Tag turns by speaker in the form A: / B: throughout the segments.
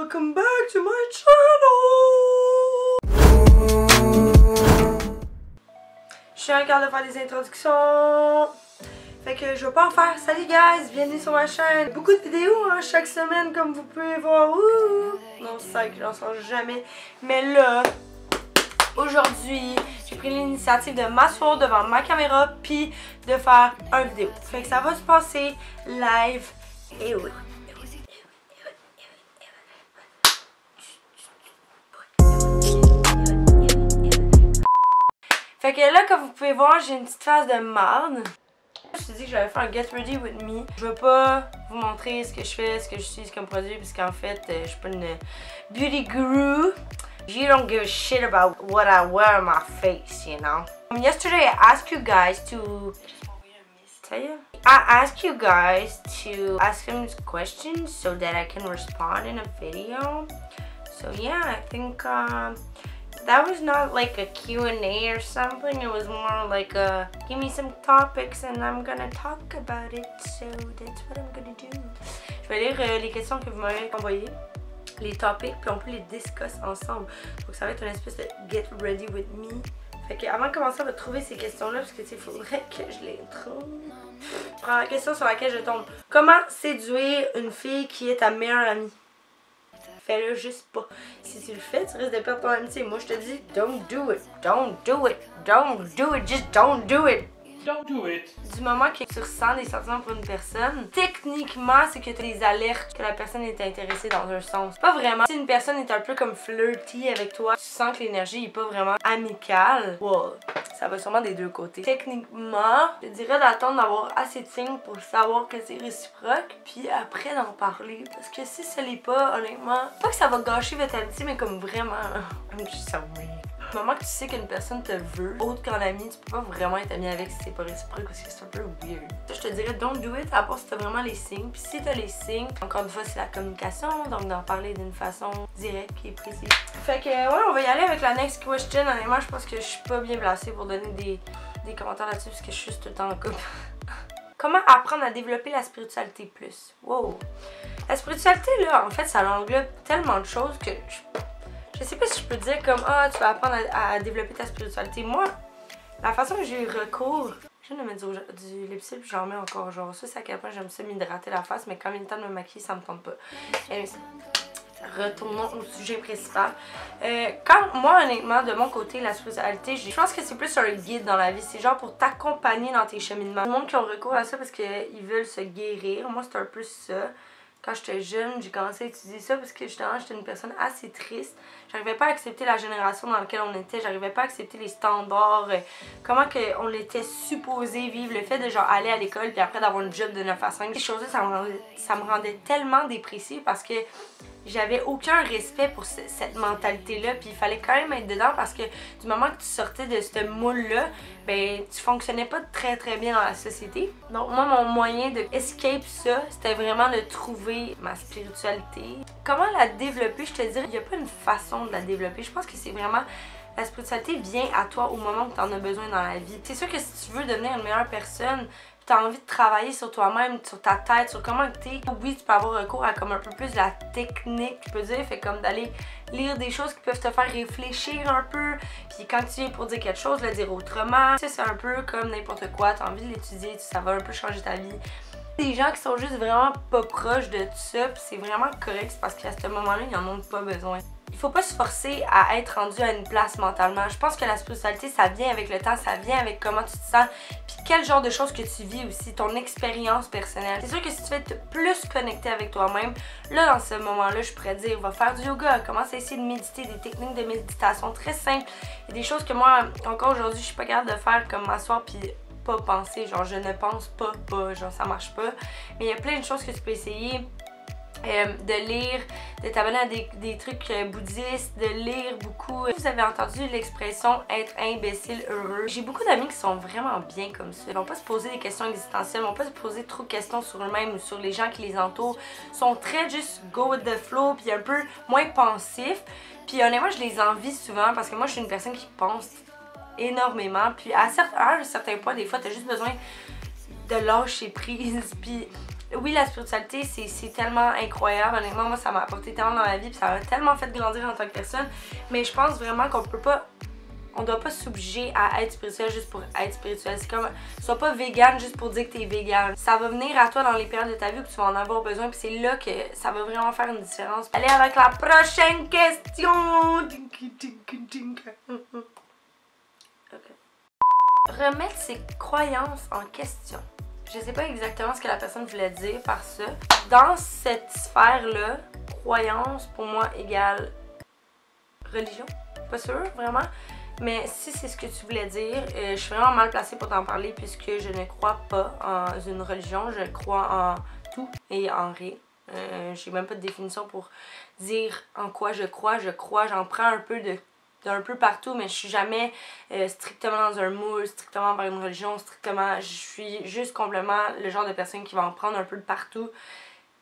A: welcome back to my channel! Je suis un quart de faire des introductions. Fait que je vais pas en faire. Salut guys, bienvenue sur ma chaîne. Beaucoup de vidéos hein, chaque semaine comme vous pouvez voir. Ouh. Non, c'est vrai que j'en sors jamais. Mais là, aujourd'hui, j'ai pris l'initiative de m'asseoir devant ma caméra puis de faire une vidéo. Fait que ça va se passer live. Et oui. Fait que là, comme vous pouvez voir, j'ai une petite face de marde. Je me suis dit que j'allais faire un Get Ready With Me. Je veux pas vous montrer ce que je fais, ce que j'utilise comme produit, parce qu'en fait, je suis pas une beauty guru. You don't give a shit about what I wear on my face, you know? Yesterday, I asked you guys to... I asked you guys to ask them questions so that I can respond in a video. So yeah, I think that was not like a Q&A or something. It was more like a give me some topics and I'm gonna talk about it. So that's what I'm gonna do. Je vais lire les questions que vous m'avez envoyées, les topics, puis on peut les discuter ensemble. Donc ça va être une espèce de Get Ready With Me. Fait que avant de commencer, on va trouver ces questions-là parce que il faudrait que je les trouve. Première question sur laquelle je tombe. Comment séduire une fille qui est ta meilleure amie? Fais-le juste pas. Si tu le fais, tu risques de perdre ton amitié. Moi, je te dis, don't do it. Don't do it. Don't do it. Just don't do it.
B: Don't do it.
A: Du moment que tu ressens des sentiments pour une personne, techniquement, c'est que tu as des alertes que la personne est intéressée dans un sens. Pas vraiment. Si une personne est un peu comme flirty avec toi, tu sens que l'énergie est pas vraiment amicale, wow, ça va sûrement des deux côtés. Techniquement, je dirais d'attendre d'avoir assez de signes pour savoir que c'est réciproque, puis après d'en parler. Parce que si ce l'est pas, honnêtement, pas que ça va gâcher votre amitié, mais comme vraiment, I'm just so weird. Du moment que tu sais qu'une personne te veut, autre qu'en ami, tu peux pas vraiment être ami avec si c'est pas réciproque parce que c'est un peu weird. Je te dirais don't do it à part si t'as vraiment les signes. Puis si t'as les signes, encore une fois c'est la communication, donc d'en parler d'une façon directe et précise. Fait que ouais, on va y aller avec la next question. Honnêtement, je pense que je suis pas bien placée pour donner des commentaires là-dessus parce que je suis juste tout le temps en couple. Comment apprendre à développer la spiritualité plus? Wow! La spiritualité là, en fait, ça englobe tellement de choses que je sais pas si je peux dire comme ah, tu vas apprendre à développer ta spiritualité. Moi, la façon que j'ai eu recours, je viens de mettre du lipstick puis j'en mets encore genre ça, c'est à quel point j'aime ça m'hydrater la face, mais quand il est temps de me maquiller, ça me tente pas. Retournons au sujet principal. Quand moi, honnêtement, de mon côté, la spiritualité, je pense que c'est plus un guide dans la vie. C'est genre pour t'accompagner dans tes cheminements. Il y a du monde qui ont recours à ça parce qu'ils veulent se guérir. Moi, c'est un peu ça. Quand j'étais jeune, j'ai commencé à utiliser ça parce que justement, j'étais une personne assez triste. J'arrivais pas à accepter la génération dans laquelle on était. J'arrivais pas à accepter les standards. Comment on était supposé vivre. Le fait de genre aller à l'école puis après d'avoir une job de 9 à 5. Ces choses-là, ça me rendait tellement dépressive parce que j'avais aucun respect pour cette mentalité-là. Puis il fallait quand même être dedans parce que du moment que tu sortais de ce moule-là, ben tu fonctionnais pas très bien dans la société. Donc moi, mon moyen de escape ça, c'était vraiment de trouver ma spiritualité. Comment la développer? Je te dirais, il n'y a pas une façon de la développer. Je pense que c'est vraiment... La spiritualité vient à toi au moment où tu en as besoin dans la vie. C'est sûr que si tu veux devenir une meilleure personne, tu as envie de travailler sur toi-même, sur ta tête, sur comment tu es. Oui, tu peux avoir recours à comme un peu plus de la technique, je peux dire, fait comme d'aller lire des choses qui peuvent te faire réfléchir un peu. Puis quand tu viens pour dire quelque chose, le dire autrement. Tu sais, c'est un peu comme n'importe quoi, tu as envie de l'étudier, ça va un peu changer ta vie. Des gens qui sont juste vraiment pas proches de tout ça, puis c'est vraiment correct, c'est parce qu'à ce moment-là, ils en ont pas besoin. Il faut pas se forcer à être rendu à une place mentalement. Je pense que la spiritualité, ça vient avec le temps, ça vient avec comment tu te sens, puis quel genre de choses que tu vis aussi, ton expérience personnelle. C'est sûr que si tu veux être plus connecté avec toi-même, là, dans ce moment-là, je pourrais dire, va faire du yoga, commence à essayer de méditer, des techniques de méditation très simples. Il y a des choses que moi, encore aujourd'hui, je suis pas capable de faire, comme m'asseoir puis pas penser, genre je ne pense pas, genre ça marche pas. Mais il y a plein de choses que tu peux essayer. De lire, de t'abonner à des trucs bouddhistes, de lire beaucoup. Vous avez entendu l'expression être imbécile heureux. J'ai beaucoup d'amis qui sont vraiment bien comme ça. Ils vont pas se poser des questions existentielles, ils vont pas se poser trop de questions sur eux-mêmes ou sur les gens qui les entourent. Ils sont très juste go with the flow, puis un peu moins pensifs. Puis honnêtement, je les envie souvent parce que moi je suis une personne qui pense énormément. Puis à un certain point, des fois, t'as juste besoin de lâcher prise. Puis Oui, la spiritualité, c'est tellement incroyable. Honnêtement, moi, ça m'a apporté tellement dans ma vie, puis ça m'a tellement fait grandir en tant que personne. Mais je pense vraiment qu'on peut pas... On doit pas s'obliger à être spirituel juste pour être spirituel. C'est comme, sois pas vegan juste pour dire que t'es vegan. Ça va venir à toi dans les périodes de ta vie où tu vas en avoir besoin, puis c'est là que ça va vraiment faire une différence. Allez avec la prochaine question! Okay. Remettre ses croyances en question. Je sais pas exactement ce que la personne voulait dire par ça. Dans cette sphère-là, croyance pour moi égale religion. Pas sûr, vraiment. Mais si c'est ce que tu voulais dire, je suis vraiment mal placée pour t'en parler puisque je ne crois pas en une religion. Je crois en tout et en rien. J'ai même pas de définition pour dire en quoi je crois. J'en prends un peu d'un peu partout, mais je suis jamais strictement dans un moule, strictement vers une religion, strictement... Je suis juste complètement le genre de personne qui va en prendre un peu de partout,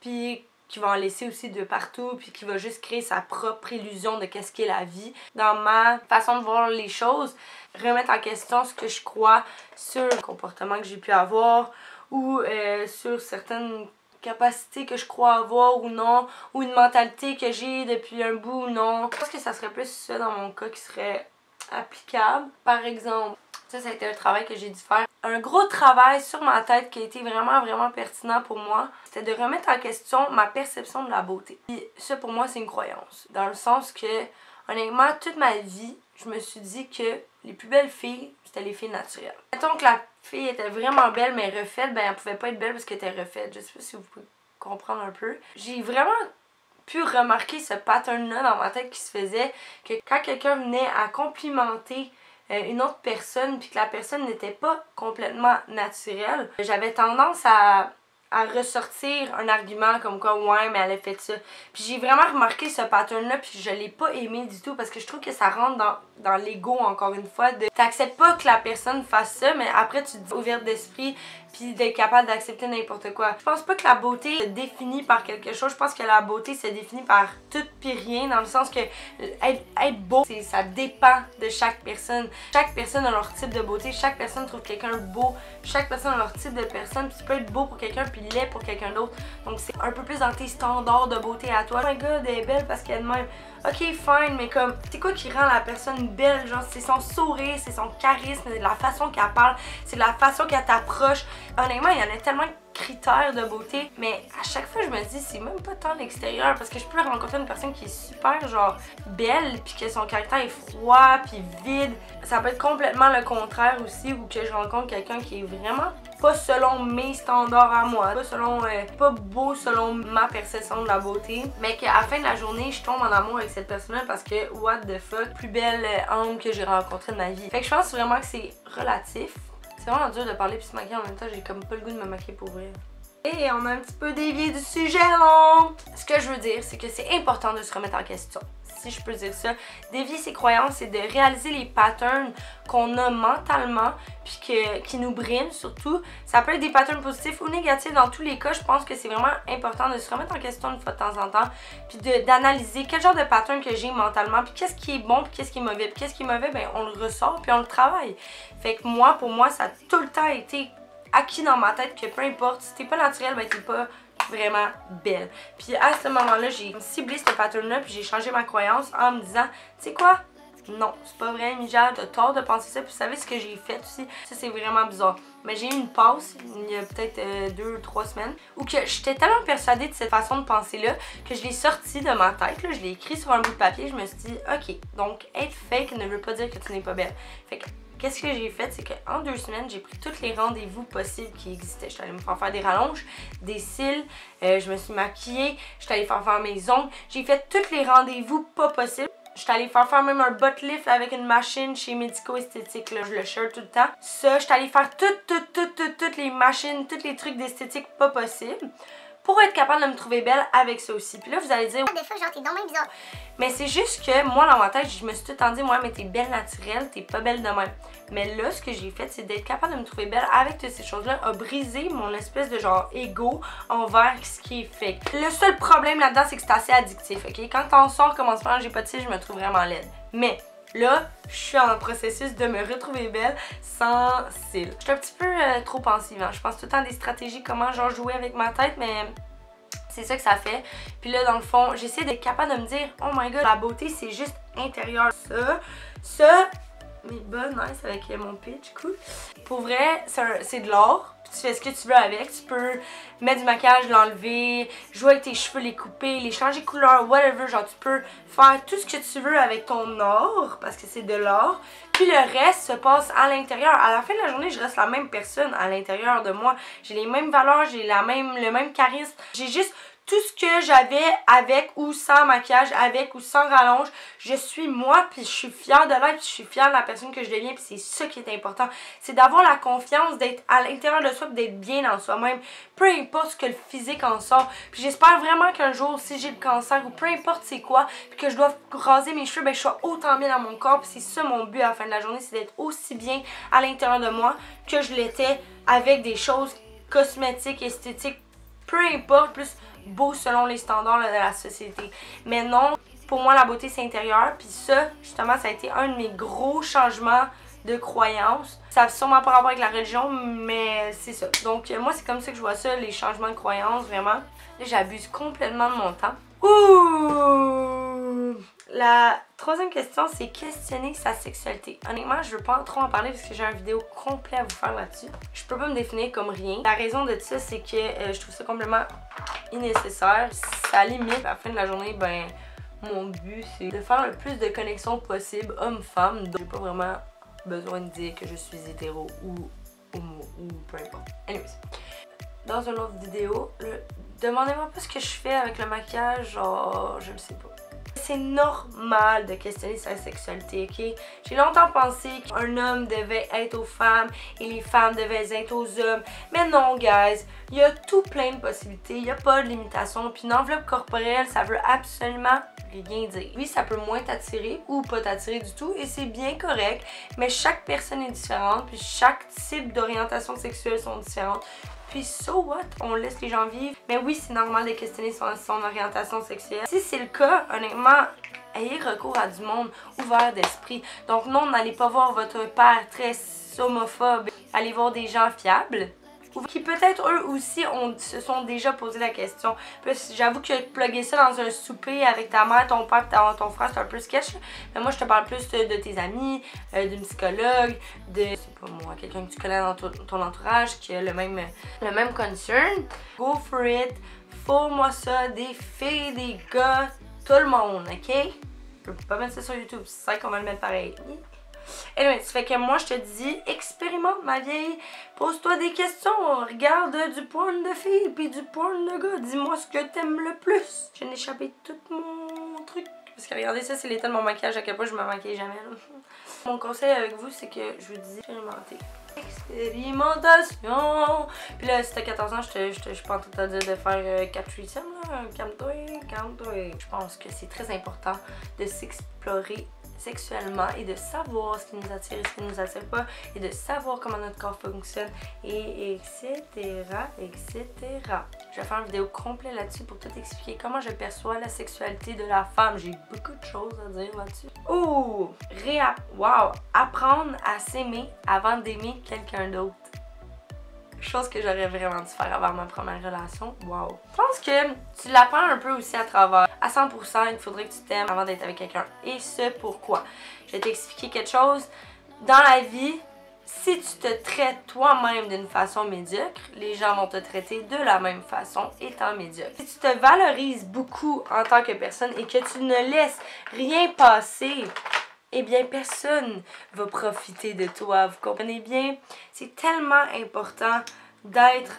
A: puis qui va en laisser aussi de partout, puis qui va juste créer sa propre illusion de qu'est-ce qu'est la vie. Dans ma façon de voir les choses, remettre en question ce que je crois sur le comportement que j'ai pu avoir, ou sur certaines capacités que je crois avoir ou non, ou une mentalité que j'ai depuis un bout ou non. Je pense que ça serait plus ça dans mon cas qui serait applicable. Par exemple, ça a été un travail que j'ai dû faire. Un gros travail sur ma tête qui a été vraiment pertinent pour moi, c'était de remettre en question ma perception de la beauté. Puis ça pour moi c'est une croyance, dans le sens que honnêtement toute ma vie, je me suis dit que les plus belles filles, c'était les filles naturelles. Mettons que la fille était vraiment belle mais refaite, ben elle pouvait pas être belle parce qu'elle était refaite. Je sais pas si vous pouvez comprendre un peu. J'ai vraiment pu remarquer ce pattern-là dans ma tête qui se faisait, que quand quelqu'un venait à complimenter une autre personne puis que la personne n'était pas complètement naturelle, j'avais tendance à ressortir un argument comme quoi ouais mais elle a fait ça. Puis j'ai vraiment remarqué ce pattern là puis je l'ai pas aimé du tout parce que je trouve que ça rentre dans l'ego encore une fois. T'acceptes pas que la personne fasse ça mais après tu te dis ouverte d'esprit puis d'être capable d'accepter n'importe quoi. Je pense pas que la beauté se définit par quelque chose, je pense que la beauté se définit par tout pis rien, dans le sens que être beau, ça dépend de chaque personne. Chaque personne a leur type de beauté, chaque personne trouve quelqu'un beau, chaque personne a leur type de personne, puis tu peux être beau pour quelqu'un puis laid pour quelqu'un d'autre. Donc c'est un peu plus dans tes standards de beauté à toi. Oh my god, elle est belle parce qu'elle est de même. Ok, fine, mais comme, c'est quoi qui rend la personne belle? Genre, c'est son sourire, c'est son charisme, c'est la façon qu'elle parle, c'est la façon qu'elle t'approche. Honnêtement, il y en a tellement de critères de beauté, mais à chaque fois, je me dis, c'est même pas tant l'extérieur, parce que je peux rencontrer une personne qui est super, genre, belle, puis que son caractère est froid, puis vide. Ça peut être complètement le contraire aussi, ou que je rencontre quelqu'un qui est vraiment pas selon mes standards à moi, pas beau selon ma perception de la beauté, mais qu'à la fin de la journée, je tombe en amour avec cette personne-là parce que, what the fuck, plus belle âme que j'ai rencontrée de ma vie. Fait que je pense vraiment que c'est relatif. C'est vraiment dur de parler puis se maquiller en même temps, j'ai comme pas le goût de me maquiller pour vrai. Et on a un petit peu dévié du sujet, non? Ce que je veux dire, c'est que c'est important de se remettre en question. Si je peux dire ça, dévier ses croyances, c'est de réaliser les patterns qu'on a mentalement puis qui nous briment surtout. Ça peut être des patterns positifs ou négatifs. Dans tous les cas, je pense que c'est vraiment important de se remettre en question une fois de temps en temps puis d'analyser quel genre de pattern que j'ai mentalement puis qu'est-ce qui est bon puis qu'est-ce qui est mauvais. Puis qu'est-ce qui est mauvais, ben on le ressort puis on le travaille. Fait que moi, pour moi, ça a tout le temps été acquis dans ma tête que peu importe, si t'es pas naturel, ben t'es pas vraiment belle. Puis à ce moment-là, j'ai ciblé ce pattern-là puis j'ai changé ma croyance en me disant, tu sais quoi? Non, c'est pas vrai, Mijal, t'as tort de penser ça. Puis vous savez ce que j'ai fait aussi? Ça, c'est vraiment bizarre. Mais j'ai eu une pause, il y a peut-être 2 ou 3 semaines, où que j'étais tellement persuadée de cette façon de penser-là que je l'ai sorti de ma tête, là, je l'ai écrit sur un bout de papier, je me suis dit, ok, donc être fake ne veut pas dire que tu n'es pas belle. Fait que qu'est-ce que j'ai fait, c'est qu'en 2 semaines, j'ai pris tous les rendez-vous possibles qui existaient. J'étais allée me faire des rallonges, des cils, je me suis maquillée, j'étais allée faire mes ongles. J'ai fait tous les rendez-vous pas possibles. J'étais allée faire même un butt lift avec une machine chez Médico Esthétique, là, je le share tout le temps. Ça, j'étais allée faire toutes les machines, tous les trucs d'esthétique pas possibles pour être capable de me trouver belle avec ça aussi. Puis là, vous allez dire,
B: des fois, genre, t'es dans même bizarre.
A: Mais c'est juste que moi, dans ma tête, je me suis tout le temps dit, ouais, mais t'es belle naturelle, t'es pas belle de même. Mais là, ce que j'ai fait, c'est d'être capable de me trouver belle avec toutes ces choses-là, a brisé mon espèce de genre ego envers ce qui est fait. Le seul problème là-dedans, c'est que c'est assez addictif, ok? Quand t'en sors, commence par j'ai pas de cils, je me trouve vraiment laide. Mais Là, je suis en processus de me retrouver belle sans cils. Je suis un petit peu trop pensive, hein. Je pense tout le temps à des stratégies, comment genre jouer avec ma tête, mais c'est ça que ça fait. Puis là, dans le fond, j'essaie d'être capable de me dire, oh my god, la beauté, c'est juste intérieur. Ça, mes bas, nice, avec mon pitch, cool. Pour vrai, c'est de l'or. Tu fais ce que tu veux avec. Tu peux mettre du maquillage, l'enlever, jouer avec tes cheveux, les couper, les changer de couleur, whatever. Genre, tu peux faire tout ce que tu veux avec ton or, parce que c'est de l'or. Puis le reste se passe à l'intérieur. À la fin de la journée, je reste la même personne à l'intérieur de moi. J'ai les mêmes valeurs, j'ai le même charisme. J'ai juste tout ce que j'avais avec ou sans maquillage, avec ou sans rallonge. Je suis moi, puis je suis fière de l'être, puis je suis fière de la personne que je deviens, puis c'est ça qui est important. C'est d'avoir la confiance, d'être à l'intérieur de soi, puis d'être bien dans soi-même. Peu importe ce que le physique en sort. Puis j'espère vraiment qu'un jour, si j'ai le cancer, ou peu importe c'est quoi, puis que je dois raser mes cheveux, ben je sois autant bien dans mon corps. Puis c'est ça mon but à la fin de la journée, c'est d'être aussi bien à l'intérieur de moi que je l'étais avec des choses cosmétiques, esthétiques, peu importe, plus beau selon les standards là, de la société. Mais non, pour moi la beauté c'est intérieur, puis ça justement ça a été un de mes gros changements de croyances. Ça n'a sûrement pas rapport avec la religion, mais c'est ça. Donc moi c'est comme ça que je vois ça, les changements de croyances, vraiment. Là j'abuse complètement de mon temps. Ouh! La troisième question, c'est questionner sa sexualité. Honnêtement, je veux pas trop en parler parce que j'ai une vidéo complète à vous faire là-dessus. Je peux pas me définir comme rien. La raison de ça, c'est que je trouve ça complètement innécessaire. Ça limite. À la fin de la journée, ben, mon but, c'est de faire le plus de connexions possible homme-femme. Donc, j'ai pas vraiment besoin de dire que je suis hétéro ou homo ou peu importe. Anyways. Dans une autre vidéo, demandez-moi pas ce que je fais avec le maquillage, genre, je le sais pas. C'est normal de questionner sa sexualité, ok? J'ai longtemps pensé qu'un homme devait être aux femmes et les femmes devaient être aux hommes. Mais non, guys, il y a tout plein de possibilités, il n'y a pas de limitation. Puis une enveloppe corporelle, ça veut absolument rien dire. Oui, ça peut moins t'attirer ou pas t'attirer du tout et c'est bien correct. Mais chaque personne est différente, puis chaque type d'orientation sexuelle sont différentes. Puis so what? On laisse les gens vivre. Mais oui, c'est normal de questionner son orientation sexuelle. Si c'est le cas, honnêtement, ayez recours à du monde ouvert d'esprit. Donc non, n'allez pas voir votre père très homophobe. Allez voir des gens fiables. Qui peut-être eux aussi se sont déjà posé la question. J'avoue que plugger ça dans un souper avec ta mère, ton père et ton frère, c'est un peu sketch. Mais moi, je te parle plus de tes amis, d'une psychologue, de, je sais pas moi, quelqu'un que tu connais dans ton entourage qui a le même concern. Go for it. Faut-moi ça, des filles, des gars, tout le monde, ok? Je peux pas mettre ça sur YouTube, c'est ça qu'on va le mettre pareil. Anyway, ça fait que moi je te dis, expérimente ma vieille, pose-toi des questions, regarde du porn de filles puis du porn de gars, dis-moi ce que t'aimes le plus. Je viens d'échapper tout mon truc, parce que regardez ça c'est l'état de mon maquillage, à quel point je me maquille jamais là. Mon conseil avec vous c'est que je vous dis expérimenter. Expérimentation! Puis là, si t'as 14 ans, je suis pas en train de te dire de faire 4 threesomes là, calme-toi. Je pense que c'est très important de s'explorer sexuellement et de savoir ce qui nous attire et ce qui nous attire pas et de savoir comment notre corps fonctionne et etc. Je vais faire une vidéo complète là-dessus pour tout expliquer comment je perçois la sexualité de la femme. J'ai beaucoup de choses à dire là-dessus. Oh! Wow! Apprendre à s'aimer avant d'aimer quelqu'un d'autre. Chose que j'aurais vraiment dû faire avant ma première relation. Wow! Je pense que tu l'apprends un peu aussi à travers. À 100%, il faudrait que tu t'aimes avant d'être avec quelqu'un. Et ce, pourquoi? Je vais t'expliquer quelque chose. Dans la vie, si tu te traites toi-même d'une façon médiocre, les gens vont te traiter de la même façon étant médiocre. Si tu te valorises beaucoup en tant que personne et que tu ne laisses rien passer, eh bien, personne va profiter de toi. Vous comprenez bien? C'est tellement important d'être...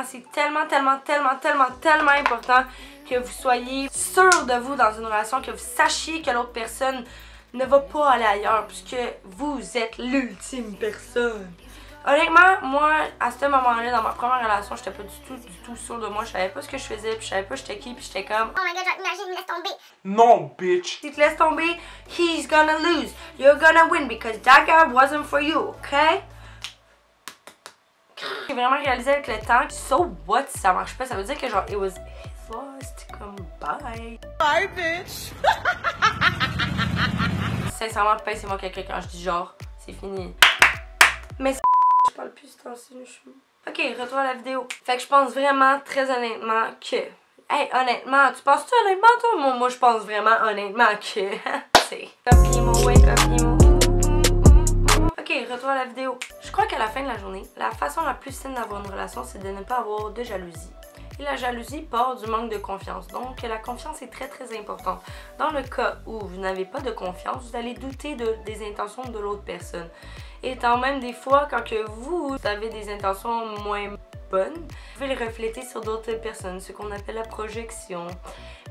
A: C'est tellement important que vous soyez sûr de vous dans une relation, que vous sachiez que l'autre personne ne va pas aller ailleurs, puisque vous êtes l'ultime personne. Honnêtement, moi, à ce moment-là, dans ma première relation, j'étais pas du tout sûre de moi. Je savais pas ce que je faisais, puis je savais pas j'étais qui, puis j'étais comme... Oh my god, imagine, laisse tomber. Non, bitch. Si tu laisses tomber, he's gonna lose. You're gonna win because that guy wasn't for you, okay? J'ai vraiment réalisé avec le temps que so what si ça marche pas, ça veut dire que genre it was his lost, comme bye. Bye bitch. sincèrement, pincez-moi quelqu'un quand je dis genre, c'est fini. Mais je parle plus ce temps-ci, je suis... Ok, retour à la vidéo. Fait que je pense vraiment, très honnêtement, que... Hey, honnêtement, tu penses-tu honnêtement, toi? Moi, je pense vraiment, honnêtement, que... c'est... Wake up, emo. Ok, retour à la vidéo. Je crois qu'à la fin de la journée, la façon la plus saine d'avoir une relation, c'est de ne pas avoir de jalousie. Et la jalousie part du manque de confiance. Donc, la confiance est très très importante. Dans le cas où vous n'avez pas de confiance, vous allez douter des intentions de l'autre personne. Et tant même des fois, quand que vous avez des intentions moins bonnes, vous pouvez les refléter sur d'autres personnes, ce qu'on appelle la projection.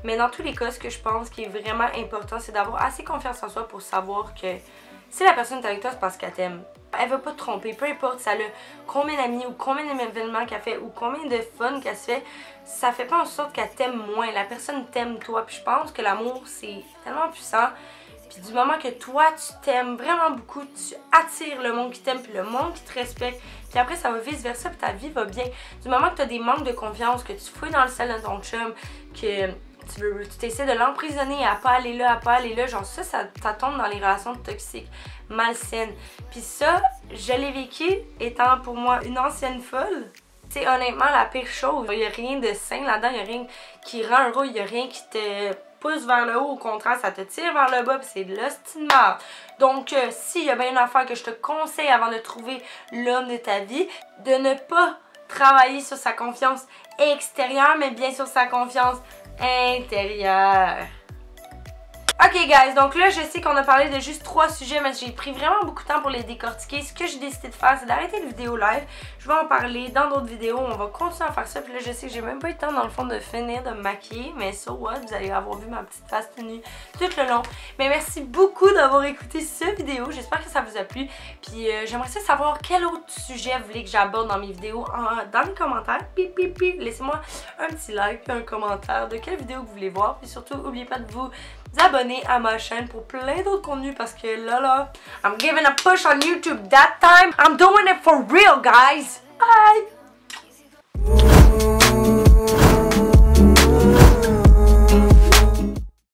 A: Mais dans tous les cas, ce que je pense qui est vraiment important, c'est d'avoir assez confiance en soi pour savoir que si la personne est avec toi, c'est parce qu'elle t'aime. Elle va pas te tromper, peu importe ça a combien d'amis ou combien d'événements qu'elle fait ou combien de fun qu'elle se fait, ça fait pas en sorte qu'elle t'aime moins. La personne t'aime toi. Puis je pense que l'amour, c'est tellement puissant. Puis du moment que toi, tu t'aimes vraiment beaucoup, tu attires le monde qui t'aime puis le monde qui te respecte. Puis après, ça va vice versa puis ta vie va bien. Du moment que tu as des manques de confiance, que tu fouilles dans le sel de ton chum, que tu t'essaies de l'emprisonner à pas aller là, genre ça tombe dans les relations toxiques, malsaines. Puis ça, je l'ai vécu étant pour moi une ancienne folle. C'est honnêtement la pire chose. Il n'y a rien de sain là-dedans, il n'y a rien qui rend heureux, il n'y a rien qui te pousse vers le haut. Au contraire, ça te tire vers le bas, puis c'est de l'hostie de merde. Donc, s'il y a bien une affaire que je te conseille avant de trouver l'homme de ta vie, de ne pas travailler sur sa confiance extérieure, mais bien sur sa confiance intérieure. Ok guys, donc là je sais qu'on a parlé de juste 3 sujets, mais j'ai pris vraiment beaucoup de temps pour les décortiquer. Ce que j'ai décidé de faire, c'est d'arrêter le vidéo live. Je vais en parler dans d'autres vidéos, on va continuer à faire ça. Puis là je sais que j'ai même pas eu le temps dans le fond de finir de me maquiller, mais so what, vous allez avoir vu ma petite face tenue tout le long. Mais merci beaucoup d'avoir écouté cette vidéo, j'espère que ça vous a plu. Puis j'aimerais savoir quel autre sujet vous voulez que j'aborde dans mes vidéos dans les commentaires. Laissez-moi un petit like et un commentaire de quelle vidéo vous voulez voir. Puis surtout, n'oubliez pas de vous abonner à ma chaîne pour plein d'autres contenus parce que là, I'm giving a push on YouTube that time. I'm doing it for real, guys. Bye!